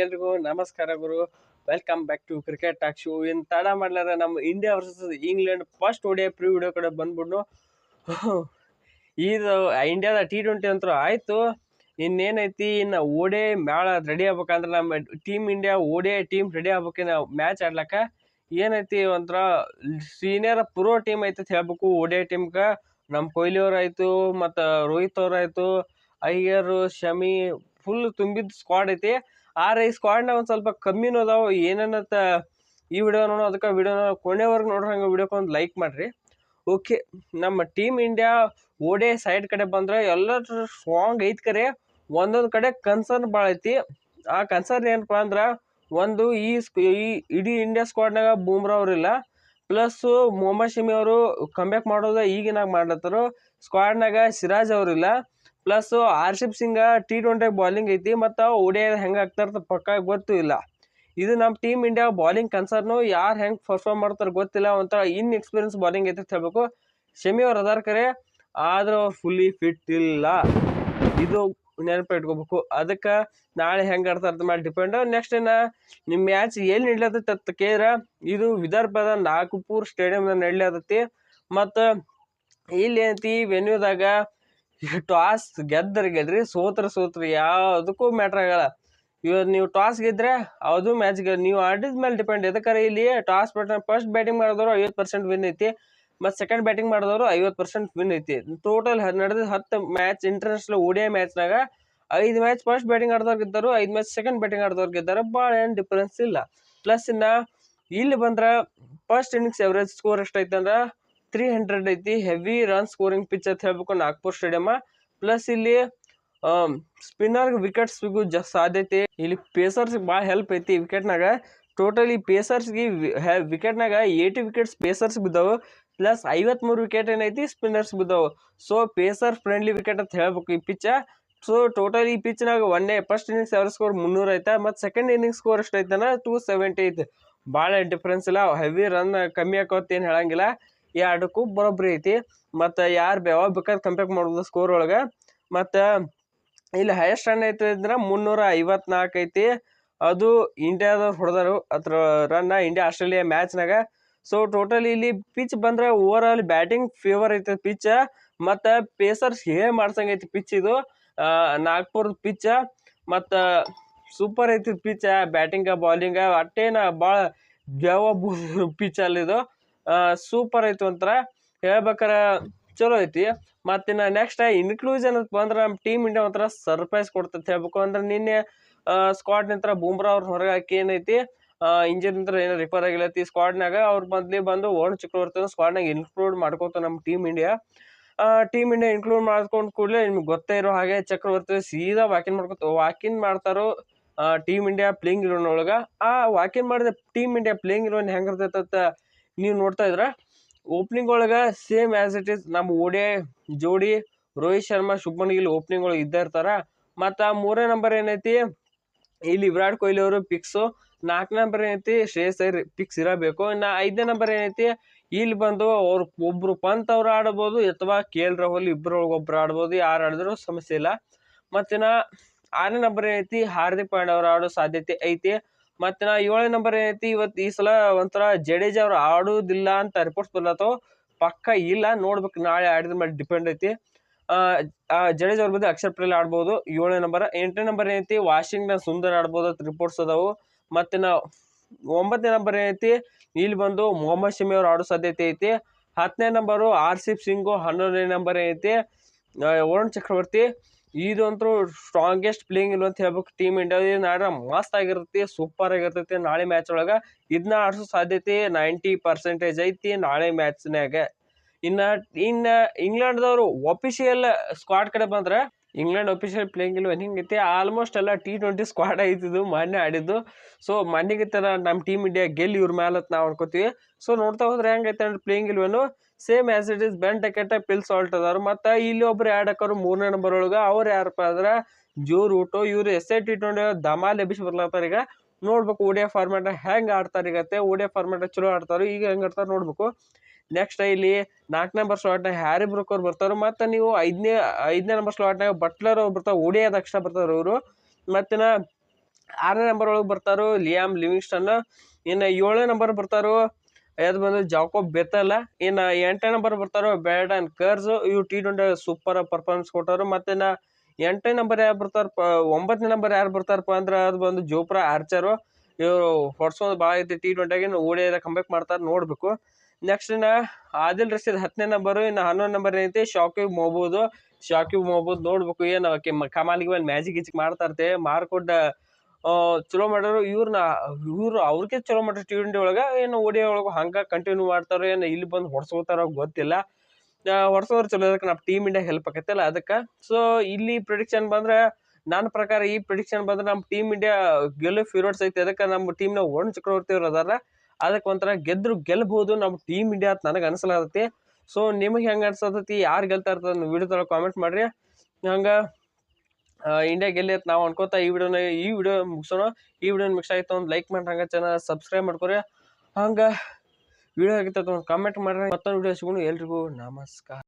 ಎಲ್ರಿಗೂ ನಮಸ್ಕಾರ ಗುರು. Welcome back to cricket talk show. ಇನ್ ತಡ ಮಾಡ್ಲಾರ ನಮ್ಮ India versus England first ODI pre video ಕಡೆ ಬಂದ್ಬಿಡ್ನು. ಇದು ಇಂಡಿಯಾದ T20 ಅಂತೂ ಆಯ್ತು. ಇನ್ನೇನೈತಿ, ಇನ್ನು ಓಡಿಐ ಮ್ಯಾಳ ರೆಡಿ ಆಗ್ಬೇಕಂದ್ರೆ ನಮ್ಮ team India ODI team ready ಆಗ್ಬೇಕಿನ್ನ ಮ್ಯಾಚ್ ಆಡ್ಲಕ್ಕ. ಏನೈತಿ ಒಂಥರ ಸೀನಿಯರ್ ಪ್ರೋ ಟೀಮ್ ಐತಿ ಹೇಳ್ಬೇಕು. ಓಡಿಐ ಟೀಮ್ಗೆ ನಮ್ಮ ಕೊಹ್ಲಿ ಅವ್ರು ಆಯ್ತು, ಮತ್ತು ರೋಹಿತ್ ಅವ್ರು ಆಯ್ತು, ಅಯ್ಯರ್, ಶಮಿ ಫುಲ್ ತುಂಬಿದ ಸ್ಕ್ವಾಡ್ ಐತಿ. ಆದ್ರೆ ಈ ಸ್ಕ್ವಾಡ್ನಾಗ ಒಂದು ಸ್ವಲ್ಪ ಕಮ್ಮಿನೂ ಅದಾವ. ಏನೇನತ್ತ ಈ ವಿಡಿಯೋ ನೋಡೋ, ಅದಕ್ಕೆ ವಿಡಿಯೋನ ಕೊನೆವರೆಗೆ ನೋಡ್ರಿ. ಹಂಗೆ ವಿಡಿಯೋಕ್ಕೆ ಒಂದು ಲೈಕ್ ಮಾಡ್ರಿ. ಓಕೆ, ನಮ್ಮ ಟೀಮ್ ಇಂಡಿಯಾ ಓಡೇ ಸೈಡ್ ಕಡೆ ಬಂದ್ರೆ ಎಲ್ಲ ಸ್ಟ್ರಾಂಗ್ ಐತ್ ಕರೆ, ಒಂದೊಂದು ಕಡೆ ಕನ್ಸರ್ನ್ ಭಾಳ ಐತಿ. ಆ ಕನ್ಸರ್ನ್ ಏನಪ್ಪಾ ಅಂದ್ರೆ, ಒಂದು ಈ ಇಡೀ ಇಂಡಿಯಾ ಸ್ಕ್ವಾಡ್ನಾಗ ಬೂಮ್ರಾ ಅವ್ರಿಲ್ಲ, ಪ್ಲಸ್ ಮೊಹಮ್ಮದ್ ಶಮಿ ಅವರು ಕಂಬ್ಯಾಕ್ ಮಾಡೋದ ಈಗಿನಾಗ ಮಾಡ್ಲತ್ತಾರು. ಸ್ಕ್ವಾಡ್ನಾಗ ಸಿರಾಜ್ ಅವ್ರಿಲ್ಲ, plus Arshdeep Singh T20 bowling ಐತಿ, ಮತ್ತು ಓಡಿಐ ಹೆಂಗೆ ಆಗ್ತಾರ ಪಕ್ಕ ಗೊತ್ತೂ ಇಲ್ಲ. ಇದು ನಮ್ಮ ಟೀಮ್ ಇಂಡಿಯಾ ಬಾಲಿಂಗ್ ಕನ್ಸರ್ನು. ಯಾರು ಹೆಂಗೆ ಪರ್ಫಾರ್ಮ್ ಮಾಡ್ತಾರೆ ಗೊತ್ತಿಲ್ಲ, ಒಂಥರ ಎಕ್ಸ್ಪೀರಿಯನ್ಸ್ ಬಾಲಿಂಗ್ ಐತೆ ಅಂತ ಹೇಳ್ಬೇಕು. ಶಮಿ ಅವ್ರು ಅದಾರ ಕರೆ, ಆದ್ರೆ ಅವ್ರು ಫುಲ್ಲಿ ಫಿಟ್ ಇಲ್ಲ. ಇದು ನೆನಪು ಇಟ್ಕೋಬೇಕು. ಅದಕ್ಕೆ ನಾಳೆ ಹೆಂಗೆ ಆಡ್ತಾರೆ ಮೇಲೆ ಡಿಪೆಂಡ್. ನೆಕ್ಸ್ಟ್ ನಿಮ್ಮ ಮ್ಯಾಚ್ ಎಲ್ಲಿ ನಡ್ಲತ್ತ ಕೇಳಿದ್ರೆ, ಇದು ವಿದರ್ಭದ ನಾಗಪುರ್ ಸ್ಟೇಡಿಯಂದಾಗ ನಡ್ಲತ್ತೈತಿ. ಮತ್ತು ಇಲ್ಲಿ ಏನೈತಿ ವೆನ್ಯೂದಾಗ ಟಾಸ್ ಗೆದ್ರಿ, ಸೋತ್ರಿ ಯಾವುದಕ್ಕೂ ಮ್ಯಾಟ್ರ್ ಆಗಲ್ಲ. ಇವಾಗ ನೀವು ಟಾಸ್ ಗೆದ್ರೆ ಅದು ಮ್ಯಾಚ್ ನೀವು ಆಡಿದ ಮೇಲೆ ಡಿಪೆಂಡ್. ಯಾಕಂದ್ರೆ ಇಲ್ಲಿ ಟಾಸ್ ಫಸ್ಟ್ ಬ್ಯಾಟಿಂಗ್ ಮಾಡಿದವರು 50% ವಿನ್ ಐತಿ, ಮತ್ತು ಸೆಕೆಂಡ್ ಬ್ಯಾಟಿಂಗ್ ಮಾಡಿದವರು 50% ವಿನ್ ಐತಿ. ಟೋಟಲ್ ನಡೆದ 10 ಮ್ಯಾಚ್ ಇಂಟರ್ನ್ಯಾಷನಲ್ ಓಡಿಐ ಮ್ಯಾಚ್ನಾಗ 5 ಮ್ಯಾಚ್ ಫಸ್ಟ್ ಬ್ಯಾಟಿಂಗ್ ಆಡ್ದವ್ರು ಗೆದ್ದರು, 5 ಮ್ಯಾಚ್ ಸೆಕೆಂಡ್ ಬ್ಯಾಟಿಂಗ್ ಆಡ್ದವ್ರು ಗೆದ್ದಾರೆ. ಭಾಳ ಏನು ಡಿಫ್ರೆನ್ಸ್ ಇಲ್ಲ. ಪ್ಲಸ್ ಇಲ್ಲಿ ಬಂದ್ರೆ ಫಸ್ಟ್ ಇನ್ನಿಂಗ್ಸ್ ಎವರೇಜ್ ಸ್ಕೋರ್ ಎಷ್ಟೈತೆ ಅಂದ್ರೆ 300 ಐತಿ. ಹೆವಿ ರನ್ ಸ್ಕೋರಿಂಗ್ ಪಿಚ್ ಅಂತ ಹೇಳ್ಬೇಕು ನಾಗ್ಪುರ್ ಸ್ಟೇಡಿಯಂ. ಪ್ಲಸ್ ಇಲ್ಲಿ ಸ್ಪಿನ್ನರ್ಗೆ ವಿಕೆಟ್ ಸಿಗೋ ಸಾಧ್ಯತೆ, ಇಲ್ಲಿ ಪೇಸರ್ಸ್ ಭಾಳ ಹೆಲ್ಪ್ ಐತಿ ವಿಕೆಟ್ನಾಗ. ಟೋಟಲಿ ಪೇಸರ್ಸ್ಗೆ ವಿಕೆಟ್ನಾಗ 80 ವಿಕೆಟ್ಸ್ ಪೇಸರ್ಸ್ ಬಿದ್ದಾವೆ, ಪ್ಲಸ್ 53 ವಿಕೆಟ್ ಏನೈತಿ ಸ್ಪಿನ್ನರ್ಸ್ ಬಿದ್ದಾವೆ. ಸೊ ಪೇಸರ್ ಫ್ರೆಂಡ್ಲಿ ವಿಕೆಟ್ ಅಂತ ಹೇಳ್ಬೇಕು ಈ ಪಿಚ್. ಸೊ ಟೋಟಲ್ ಈ ಪಿಚ್ನಾಗ ಫಸ್ಟ್ ಇನ್ನಿಂಗ್ಸ್ ಎವರೇಜ್ ಸ್ಕೋರ್ 300 ಐತೆ, ಮತ್ತು ಸೆಕೆಂಡ್ ಇನ್ನಿಂಗ್ಸ್ ಸ್ಕೋರ್ ಎಷ್ಟೈತೆ 270 ಐತಿ. ಭಾಳ ಡಿಫ್ರೆನ್ಸ್ ಇಲ್ಲ. ಹೆವಿ ರನ್ ಕಮ್ಮಿ ಆಕೋತ್ ಏನು ಹೇಳಂಗಿಲ್ಲ, ಎರಡಕ್ಕೂ ಬರೋಬ್ಬರಿ ಐತಿ. ಮತ್ತು ಯಾರು ಯಾವಾಗ ಬೇಕಾದ್ರೆ ಕಂಪೇರ್ ಮಾಡ್ಬೋದು ಸ್ಕೋರ್ ಒಳಗೆ. ಮತ್ತು ಇಲ್ಲಿ ಹೈಯೆಸ್ಟ್ ರನ್ ಐತೆ ಅಂದ್ರೆ 354 ಐತಿ. ಅದು ಇಂಡಿಯಾದವ್ರು ಹೊಡೆದಾರು ಅದ್ರ ರನ್ನ ಇಂಡಿಯಾ ಆಸ್ಟ್ರೇಲಿಯಾ ಮ್ಯಾಚ್ನಾಗ. ಸೊ ಟೋಟಲ್ ಇಲ್ಲಿ ಪಿಚ್ ಬಂದ್ರೆ ಓವರ್ ಆಲ್ ಬ್ಯಾಟಿಂಗ್ ಫೇವರ್ ಐತೆ ಪಿಚ್, ಮತ್ತು ಪೇಸರ್ಸ್ ಮಾಡ್ಸಂಗೈತಿ ಪಿಚ್. ಇದು ನಾಗ್ಪುರ್ ಪಿಚ್, ಮತ್ತು ಸೂಪರ್ ಐತಿ ಪಿಚ್. ಬ್ಯಾಟಿಂಗ ಬಾಲಿಂಗ ಅಟ್ಟೇನ ಭಾಳ ದೇವ ಪಿಚ್ ಅಲ್ಲಿದು. ಸೂಪರ್ ಐತಿ, ಒಂಥರ ಹೇಳ್ಬೇಕಾರ ಚಲೋ ಐತಿ. ಮತ್ತಿನ್ನು ನೆಕ್ಸ್ಟ್ ಇನ್ಕ್ಲೂಷನ್ ಅಂತ ಬಂದ್ರೆ ನಮ್ಮ ಟೀಮ್ ಇಂಡಿಯಾ ಒಂಥರ ಸರ್ಪ್ರೈಸ್ ಕೊಡ್ತೈತೆ ಹೇಳ್ಬೇಕು. ಅಂದ್ರೆ ನಿನ್ನೆ ಸ್ಕ್ವಾಡ್ ನಿಂತರ ಬೂಮ್ರಾ ಅವ್ರ ಹೊರಗೆ ಹಾಕಿ ಏನೈತಿ, ಇಂಜರಿ ನಿಂತರ ಏನೋ ರಿಪೇರ್ ಆಗಿಲ್ಲತಿ ಸ್ಕ್ವಾಡ್ನಾಗ. ಅವ್ರು ಬಂದು ವರುಣ್ ಚಕ್ರವರ್ತಿ ಸ್ಕ್ವಾಡ್ನಾಗ ಇನ್ಕ್ಲೂಡ್ ಮಾಡ್ಕೋತ ನಮ್ಮ ಟೀಮ್ ಇಂಡಿಯಾ ಇನ್ಕ್ಲೂಡ್ ಮಾಡ್ಕೊಂಡು ಕೂಡಲೇ ನಿಮ್ಗೆ ಗೊತ್ತೇ ಇರೋ ಹಾಗೆ ಚಕ್ರವರ್ತಿ ಸೀದಾ ವಾಕಿನ್ ಮಾಡ್ತಾರೋ ಟೀಮ್ ಇಂಡಿಯಾ ಪ್ಲೇಯಿಂಗ್ ಇರೋನ್ ಒಳಗೆ. ಆ ವಾಕಿನ್ ಮಾಡಿದ ಟೀಮ್ ಇಂಡಿಯಾ ಪ್ಲೇಯಿಂಗ್ ಇರೋನ್ ಹೆಂಗಿರ್ತೈತೆ ನೀವು ನೋಡ್ತಾ ಇದ್ರ. ಓಪನಿಂಗ್ ಒಳಗೆ ಸೇಮ್ ಆಸ್ ಇಟ್ ಈಸ್ ನಮ್ಮ ಓಡಿಐ ಜೋಡಿ ರೋಹಿತ್ ಶರ್ಮಾ, ಶುಭ್ಮನ್ ಗಿಲ್ ಓಪನಿಂಗ್ ಒಳಗೆ ಇದ್ದ ಇರ್ತಾರ. ಮತ್ತು 3ನೇ ನಂಬರ್ ಏನೈತಿ ಇಲ್ಲಿ ವಿರಾಟ್ ಕೊಹ್ಲಿ ಅವರು ಪಿಕ್ಸು. 4ನೇ ನಂಬರ್ ಏನೈತಿ ಶ್ರೇಯಸ್ ಅಯ್ಯರ್ ಪಿಕ್ಸ್ ಇರಬೇಕು. ಇನ್ನು 5ನೇ ನಂಬರ್ ಏನೈತಿ ಇಲ್ಲಿ ಬಂದು ಅವ್ರು ಒಬ್ರು ಪಂತ್ ಅವ್ರು ಆಡ್ಬೋದು, ಅಥವಾ KL ರಾಹುಲ್ ಇಬ್ಬರೊಳಗೆ ಒಬ್ರು ಆಡ್ಬೋದು. ಯಾರು ಆಡಿದ್ರು ಸಮಸ್ಯೆ ಇಲ್ಲ. ಮತ್ತಿನ 6ನೇ ನಂಬರ್ ಏನೈತಿ ಹಾರ್ದಿಕ್ ಪಾಂಡ್ಯ ಅವ್ರು ಆಡೋ ಸಾಧ್ಯತೆ ಐತಿ. ಮತ್ತಿನ 7ನೇ ನಂಬರ್ ಏನೈತಿ ಈ ಸಲ ಒಂಥರ ಜಡೇಜಾ ಅವ್ರು ಆಡೋದಿಲ್ಲ ಅಂತ ರಿಪೋರ್ಟ್ಸ್ ಬರ್ಲತ್ತವ. ಪಕ್ಕ ಇಲ್ಲ, ನೋಡ್ಬೇಕು ನಾಳೆ ಆಡಿದ ಮೇಲೆ ಡಿಪೆಂಡ್ ಐತಿ. ಜಡೇಜಾ ಅವ್ರ ಬದಲು ಅಕ್ಷರ್ ಪಟೇಲ್ ಆಡ್ಬೋದು 7ನೇ ನಂಬರ್. 8ನೇ ನಂಬರ್ ಏನೈತಿ ವಾಷಿಂಗ್ಟನ್ ಸುಂದರ್ ಆಡ್ಬೋದು ಅಂತ ರಿಪೋರ್ಟ್ಸ್ ಅದಾವು. ಮತ್ತಿನ 9ನೇ ನಂಬರ್ ಏನೈತಿ ಇಲ್ಲಿ ಬಂದು ಮೊಹಮ್ಮದ್ ಶಮಿ ಅವ್ರು ಆಡೋ ಸಾಧ್ಯತೆ ಐತಿ. 10ನೇ ನಂಬರು ಆರ್ಶಿಪ್ ಸಿಂಗು. 11ನೇ ನಂಬರ್ ಏನೈತಿ ವರುಣ್ ಚಕ್ರವರ್ತಿ. ಇದಂತೂ ಸ್ಟ್ರಾಂಗೆಸ್ಟ್ ಪ್ಲೇಯಿಂಗ್ ಇಲ್ಲ ಅಂತ ಹೇಳ್ಬೇಕು ಟೀಮ್ ಇಂಡಿಯಾ. ನಾಳೆ ಮಸ್ತ್ ಆಗಿರ್ತೈತಿ, ಸೂಪರ್ ಆಗಿರ್ತೈತಿ ನಾಳೆ ಮ್ಯಾಚ್ ಒಳಗೆ. ಇದನ್ನ ಆಡಿಸೋ ಸಾಧ್ಯತೆ 90% ಐತಿ ನಾಳೆ ಮ್ಯಾಚ್ನಾಗ. ಇನ್ನು ಇಂಗ್ಲೆಂಡ್ದವರು ಒಫಿಷಿಯಲ್ ಸ್ಕ್ವಾಡ್ ಕಡೆ ಬಂದ್ರೆ, ಇಂಗ್ಲೆಂಡ್ ಒಫಿಷಿಯಲ್ ಪ್ಲೇಯಿಂಗ್ ಇಲ್ವ ಹಿಂಗೈತಿ. ಆಲ್ಮೋಸ್ಟ್ ಎಲ್ಲ T20 ಸ್ಕ್ವಾಡ್ ಐತಿದ್ದು ಮೊನ್ನೆ ಆಡಿದ್ದು. ಸೊ ಮೊನ್ನೆಗಿತ್ತರ ನಮ್ಮ ಟೀಮ್ ಇಂಡಿಯಾ ಗೆಲ್ಲಿ ಇವ್ರ ಮೇಲೆ ನಾವು ಅನ್ಕೋತೀವಿ. ಸೊ ನೋಡ್ತಾ ಹೋದ್ರೆ ಹೆಂಗೈತೆ ಅಂದ್ರೆ ಪ್ಲೇಯಿಂಗ್ ಇಲ್ವೇನು same as it is Ben Duckett, Phil Salt ಅದಾರು. ಮತ್ತು ಇಲ್ಲಿ ಒಬ್ರು ಆ್ಯಡ್ ಹಾಕೋರು 3ನೇ ನಂಬರ್ ಒಳಗೆ. ಅವ್ರು ಯಾರಪ್ಪ ಅಂದ್ರೆ ಜೋ ರೂಟು. ಇವ್ರು SI T20 ಧಮಾಲ್ ಎಬ್ಬಿಸಿ ಬರ್ಲತ್ತಾರ. ಈಗ ನೋಡ್ಬೇಕು ODI ಫಾರ್ಮ್ಯಾಟ್ ಹೆಂಗೆ ಆಡ್ತಾರೆ. ಈಗತ್ತೆ ODI ಫಾರ್ಮ್ಯಾಟ್ ಚಲೋ ಆಡ್ತಾರೆ. ಈಗ ಹೆಂಗೆ ಆಡ್ತಾರೆ ನೋಡ್ಬೇಕು. ನೆಕ್ಸ್ಟ್ ಇಲ್ಲಿ 4ನೇ ನಂಬರ್ ಸ್ಲಾಟ್ನಾಗ ಹ್ಯಾರಿ ಬ್ರೂಕ್ ಅವ್ರು ಬರ್ತಾರೆ. ಮತ್ತು ನೀವು 5ನೇ ನಂಬರ್ ಸ್ಲಾಟ್ನಾಗ ಬಟ್ಲರ್ ಅವ್ರು ಬರ್ತಾರೆ. ODI ಅಕ್ಷರ ಬರ್ತಾರೆ ಅವರು. ಮತ್ತಿನ 6ನೇ ನಂಬರ್ ಒಳಗೆ ಬರ್ತಾರೋ ಲಿಯಾಮ್ ಲಿವಿಂಗ್ಸ್ಟನ್. ಇನ್ನು 7ನೇ ನಂಬರ್ ಬರ್ತಾರೋ ಅದು ಬಂದು ಜಾಕೋಬ್ ಬೆಥೆಲ್. ಇನ್ನು 8ನೇ ನಂಬರ್ ಬರ್ತಾರೋ ಬ್ಯಾಡನ್ ಕರ್ಸ್. ಇವು T20 ಸೂಪರ್ ಪರ್ಫಾರ್ಮೆನ್ಸ್ ಕೊಟ್ಟರು. ಮತ್ತೆ 8ನೇ ನಂಬರ್ ಯಾರು ಬರ್ತಾರ 9ನೇ ನಂಬರ್ ಯಾರು ಬರ್ತಾರಪ್ಪ ಅಂದ್ರೆ ಅದು ಬಂದು ಜೋಪ್ರಾ ಆರ್ಚರು. ಇವರು ಹೊಡ್ಸೋದು ಭಾಳ ಐತಿ T20 ಓಡಿಯಾಗ ಕಂಬ್ಯಾಕ್ ಮಾಡ್ತಾರೆ, ನೋಡ್ಬೇಕು. ನೆಕ್ಸ್ಟ್ ಆದಿಲ್ ರಶೀದ್ 10ನೇ ನಂಬರು. ಇನ್ನು 11ನೇ ನಂಬರ್ ಏನೈತಿ ಶಾಕಿಬ್ ಮಹಬೂದ್ ನೋಡ್ಬೇಕು ಏನು ಕಮಾಲಿಗೆ ಮೇಲೆ ಮ್ಯಾಜಿಕ್ ಗಿಜಿಕ್ ಮಾಡ್ತಾ ಇರ್ತೇವೆ. ಮಾರ್ಕೊಡ್ಡ ಚಲೋ ಮಾಡೋರು ಇವ್ರು ಅವ್ರಿಗೆ ಚಲೋ ಮಾಡ್ತಾರೆ T20 ಒಳಗೆ. ಏನು ಓಡಿಯಾ ಒಳಗೆ ಹಂಗ ಕಂಟಿನ್ಯೂ ಮಾಡ್ತಾರೋ ಏನು ಇಲ್ಲಿ ಬಂದು ಹೊಡ್ಸ್ಕೋತಾರೋ ಗೊತ್ತಿಲ್ಲ. ಹೊಡ್ಸೋರು ಚಲೋ ಅದಕ್ಕೆ ನಮ್ಮ ಟೀಮ್ ಇಂಡಿಯಾ ಹೆಲ್ಪ್ ಆಕೈತಲ್ಲ ಅದಕ್ಕೆ. ಸೊ ಇಲ್ಲಿ ಪ್ರಿಡಿಕ್ಷನ್ ಬಂದ್ರೆ ನನ್ನ ಪ್ರಕಾರ ಈ ಪ್ರಿಡಿಕ್ಷನ್ ಬಂದ್ರೆ ನಮ್ಮ ಟೀಮ್ ಇಂಡಿಯಾ ಗೆಲ್ಲೋ ಫೇವರೇಟ್ಸ್ ಐತಿ. ಅದಕ್ಕೆ ನಮ್ಮ ಟೀಮ್ನ ವರುಣ್ ಚಕ್ರವರ್ತಿ ಅವ್ರು ಅದಾರ. ಅದಕ್ಕೆ ಒಂಥರ ಗೆಲ್ಬಹುದು ನಮ್ಮ ಟೀಮ್ ಇಂಡಿಯಾ ಅಂತ ನನಗೆ ಅನ್ಸಲಾಗತ್ತೆ. ಸೊ ನಿಮಗೆ ಹೆಂಗೆ ಅನ್ಸತೈತಿ, ಯಾರು ಗೆಲ್ತಾ ಇರ್ತದೆ ವಿಡಿಯೋದೊಳಗೆ ಕಾಮೆಂಟ್ ಮಾಡ್ರಿ. ಹಂಗೆ ಇಂಡಿಯಾ ಗೆಲ್ಲಿ ಅಂತ ನಾವು ಅನ್ಕೋತಾ ಈ ವಿಡಿಯೋ ಮುಗಿಸೋಣ. ಈ ವಿಡಿಯೋ ಮಿಕ್ಸ್ ಆಯ್ತು ಒಂದು ಲೈಕ್ ಮಾಡಿ, ಹಂಗೆ ಚಾನಲ್ ಸಬ್ಸ್ಕ್ರೈಬ್ ಮಾಡ್ಕೊರಿ. ಹಂಗೆ ವಿಡಿಯೋ ಆಗಿತ್ತು ಒಂದು ಕಾಮೆಂಟ್ ಮಾಡ್ರಿ. ಮತ್ತೊಂದು ವಿಡಿಯೋ ಸಿಗೋಣ. ಎಲ್ರಿಗೂ ನಮಸ್ಕಾರ.